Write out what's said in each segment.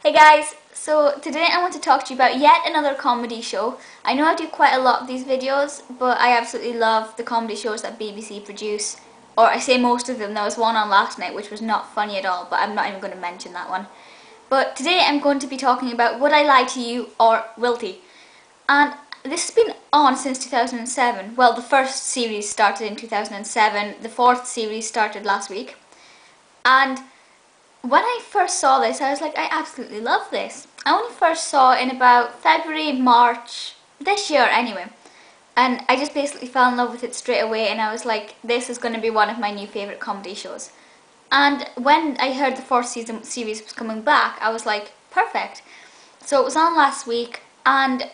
Hey guys, so today I want to talk to you about yet another comedy show. I know I do quite a lot of these videos, but I absolutely love the comedy shows that BBC produce. Or I say most of them. There was one on last night which was not funny at all, but I'm not even going to mention that one. But today I'm going to be talking about Would I Lie to You or WILTY. And this has been on since 2007. Well, the first series started in 2007, the fourth series started last week. And when I first saw this, I was like, I absolutely love this. I only first saw it in about February, March, this year anyway. And I just basically fell in love with it straight away, and I was like, this is going to be one of my new favourite comedy shows. And when I heard the fourth series was coming back, I was like, perfect. So it was on last week, and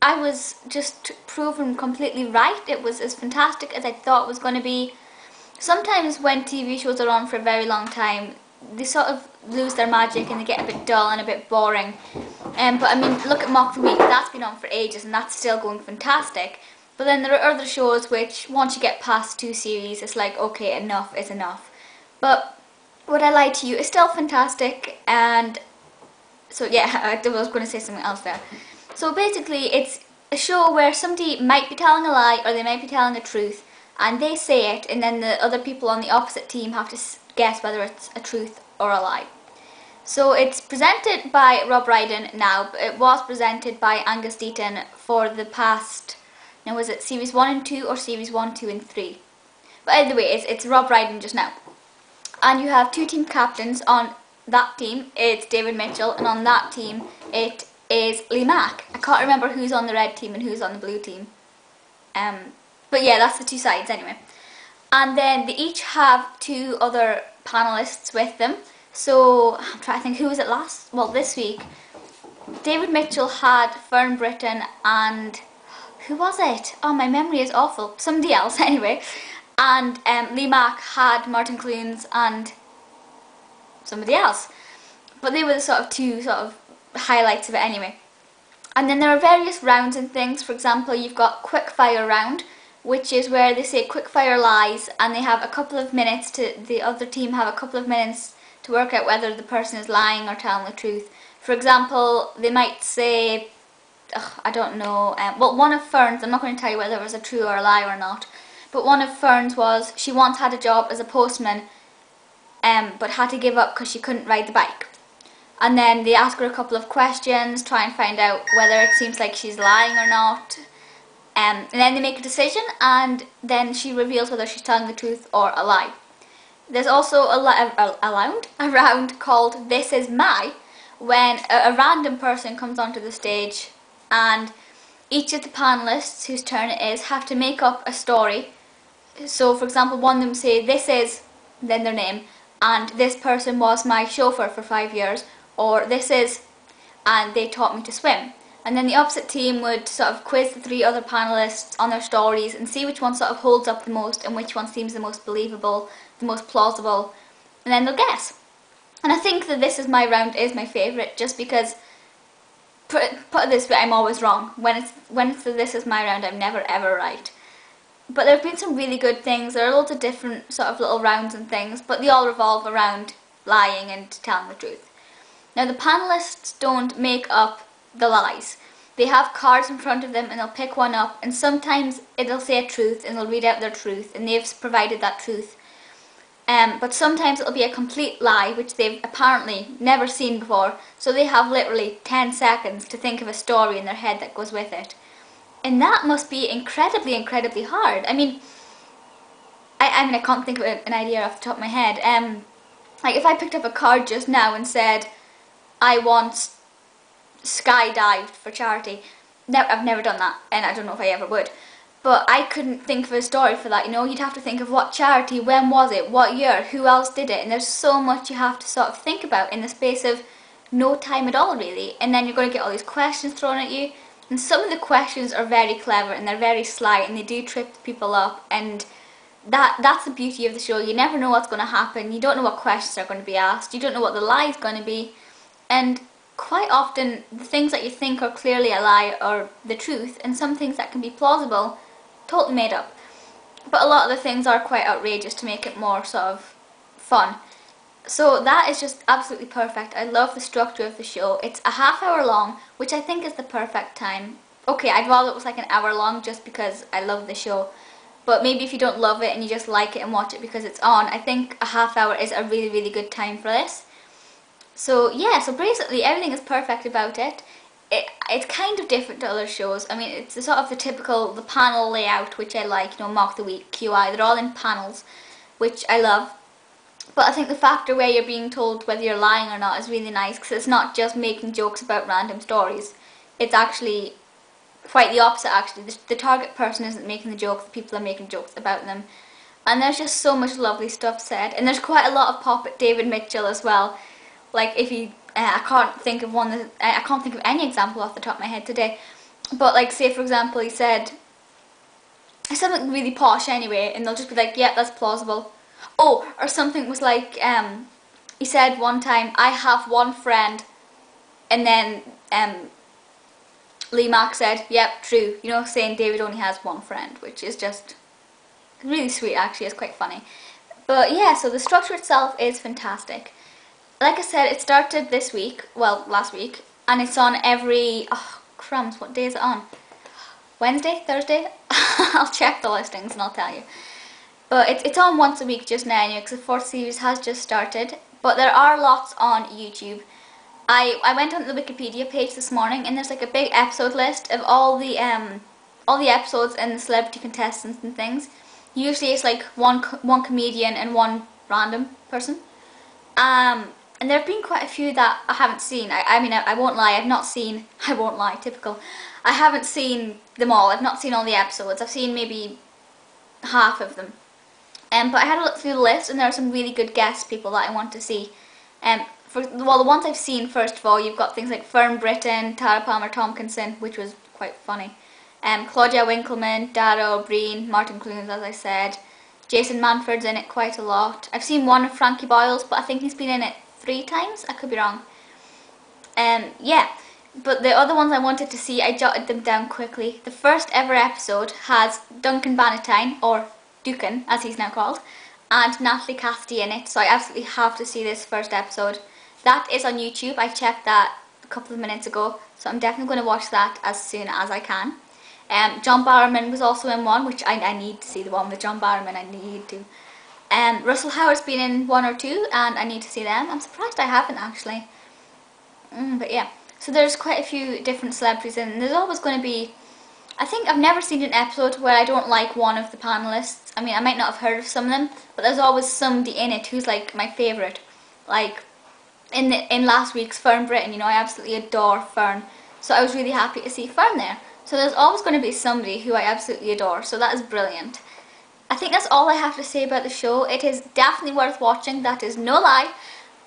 I was just proven completely right. It was as fantastic as I thought it was going to be. Sometimes when TV shows are on for a very long time, they sort of lose their magic and they get a bit dull and a bit boring. But I mean, look at Mock the Week, that's been on for ages and that's still going fantastic. But then there are other shows which, once you get past two series, it's like, okay, enough is enough. But Would I Lie to You is still fantastic, and so yeah, I was going to say something else there. So basically, it's a show where somebody might be telling a lie or they might be telling a truth, and they say it, and then the other people on the opposite team have to guess whether it's a truth or a lie. So it's presented by Brydon now, but it was presented by Angus Deayton for the past, now was it series 1 and 2 or series 1, 2 and 3? But either way, it's Brydon just now. And you have two team captains. On that team it's David Mitchell, and on that team it is Mack. I can't remember who's on the red team and who's on the blue team. But yeah, that's the two sides anyway. And then they each have two other panellists with them. So I'm trying to think, who was it last? Well, this week David Mitchell had Fern Brydon and who was it? Oh, my memory is awful. Somebody else anyway. And Mack had Martin Clunes and somebody else. But they were the sort of two highlights of it anyway. And then there are various rounds and things. For example, you've got quickfire round, which is where they say quickfire lies, and they have a couple of minutes the other team have a couple of minutes to work out whether the person is lying or telling the truth. For example, they might say, I don't know, well, one of Fern's, I'm not going to tell you whether it was a true or a lie or not, but one of Fern's was she once had a job as a postman, but had to give up because she couldn't ride the bike. And then they ask her a couple of questions, try and find out whether it seems like she's lying or not. And then they make a decision, and then she reveals whether she's telling the truth or a lie. There's also a round called This Is My, when a random person comes onto the stage, and each of the panellists whose turn it is have to make up a story. So for example, one of them say, this is, then their name, and this person was my chauffeur for 5 years, or this is, and they taught me to swim. And then the opposite team would sort of quiz the three other panellists on their stories and see which one sort of holds up the most and which one seems the most believable, the most plausible, and then they'll guess. And I think that This Is My round is my favourite, just because, put it this way, I'm always wrong. When it's the This Is My round, I'm never ever right. But there have been some really good things. There are loads of different sort of little rounds and things, but they all revolve around lying and telling the truth. Now the panellists don't make up the lies. They have cards in front of them and they'll pick one up, and sometimes it'll say a truth and they'll read out their truth and they've provided that truth. But sometimes it'll be a complete lie which they've apparently never seen before, so they have literally 10 seconds to think of a story in their head that goes with it. And that must be incredibly, incredibly hard. I mean, I can't think of an idea off the top of my head. Like if I picked up a card just now and said, I once skydived for charity. Now, I've never done that, and I don't know if I ever would. But I couldn't think of a story for that, you know. You'd have to think of what charity, when was it, what year, who else did it, and there's so much you have to sort of think about in the space of no time at all, really. And then you're going to get all these questions thrown at you, and some of the questions are very clever and they're very sly and they do trip people up, and that's the beauty of the show. You never know what's going to happen. You don't know what questions are going to be asked. You don't know what the lie is going to be, and quite often the things that you think are clearly a lie are the truth, and some things that can be plausible, totally made up. But a lot of the things are quite outrageous to make it more sort of fun. So that is just absolutely perfect. I love the structure of the show. It's a half-hour long, which I think is the perfect time. Okay, I'd rather it was like an hour long just because I love the show. But maybe if you don't love it and you just like it and watch it because it's on, I think a half hour is a really, really good time for this. So yeah, so basically everything is perfect about it. It's kind of different to other shows. I mean, it's the sort of the typical, the panel layout, which I like, you know, Mock the Week, QI, they're all in panels, which I love. But I think the factor where you're being told whether you're lying or not is really nice, because it's not just making jokes about random stories. It's actually quite the opposite, actually. The target person isn't making the jokes, the people are making jokes about them. And there's just so much lovely stuff said. And there's quite a lot of pop at David Mitchell as well. Like, if you, I can't think of any example off the top of my head today. But like, say for example, he said something really posh anyway, and they'll just be like, yeah, that's plausible. Oh, or something was like, he said one time, I have one friend, and then Mack said, yep, true, you know, saying David only has one friend, which is just really sweet actually, it's quite funny. But yeah, so the structure itself is fantastic. Like I said, it started this week, well, last week, and it's on every, oh crumbs, what day is it on? Wednesday? Thursday? I'll check the listings and I'll tell you. But it's on once a week just now anyway, because the 4th series has just started. But there are lots on YouTube. I went on the Wikipedia page this morning, and there's like a big episode list of all the episodes and the celebrity contestants and things. Usually it's like one comedian and one random person. And there have been quite a few that I haven't seen. I mean, I won't lie, typical. I haven't seen them all. I've not seen all the episodes. I've seen maybe half of them. But I had a look through the list, and there are some really good guest people that I want to see. Well, the ones I've seen, first of all, you've got things like Fern Britton, Tara Palmer-Tompkinson, which was quite funny. Claudia Winkleman, Dara O'Brien, Martin Clunes, as I said. Jason Manford's in it quite a lot. I've seen one of Frankie Boyle's, but I think he's been in it 3 times. I could be wrong. Yeah. But the other ones I wanted to see, I jotted them down quickly. The first ever episode has Duncan Bannatyne, or Ducan, as he's now called, and Natalie Cassidy in it, so I absolutely have to see this first episode. That is on YouTube. I checked that a couple of minutes ago, so I'm definitely going to watch that as soon as I can. John Barrowman was also in one, which I need to see the one with John Barrowman, I need to. Russell Howard's been in 1 or 2, and I need to see them. I'm surprised I haven't actually. But yeah, so there's quite a few different celebrities in, and there's always going to be, I think I've never seen an episode where I don't like one of the panellists. I mean, I might not have heard of some of them, but there's always somebody in it who's like my favourite. Like in last week's Fern Britton, you know, I absolutely adore Fern, so I was really happy to see Fern there. So there's always going to be somebody who I absolutely adore, so that is brilliant. I think that's all I have to say about the show. It is definitely worth watching, that is no lie,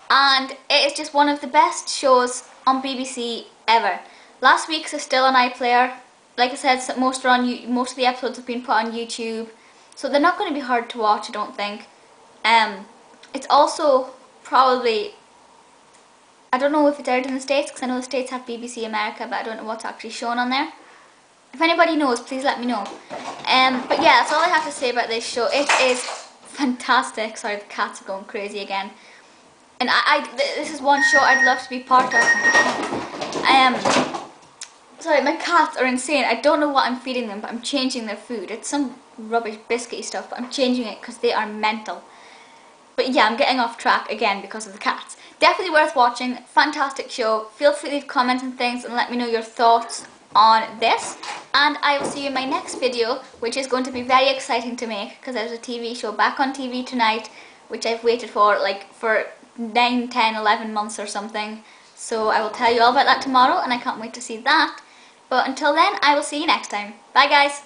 and it is just one of the best shows on BBC ever. Last week's is still on iPlayer. Like I said, most of the episodes have been put on YouTube, so they're not going to be hard to watch, I don't think. It's also probably, I don't know if it's aired in the States, because I know the States have BBC America, but I don't know what's actually shown on there. If anybody knows, please let me know. But yeah, that's all I have to say about this show. It is fantastic. Sorry, the cats are going crazy again. And this is one show I'd love to be part of. Sorry, my cats are insane. I don't know what I'm feeding them, but I'm changing their food. It's some rubbish biscuity stuff, but I'm changing it because they are mental. But yeah, I'm getting off track again because of the cats. Definitely worth watching. Fantastic show. Feel free to leave comments and things and let me know your thoughts on this. And I will see you in my next video, which is going to be very exciting to make because there's a TV show back on TV tonight, which I've waited for like for 9, 10, 11 months or something. So I will tell you all about that tomorrow, and I can't wait to see that. But until then, I will see you next time. Bye guys!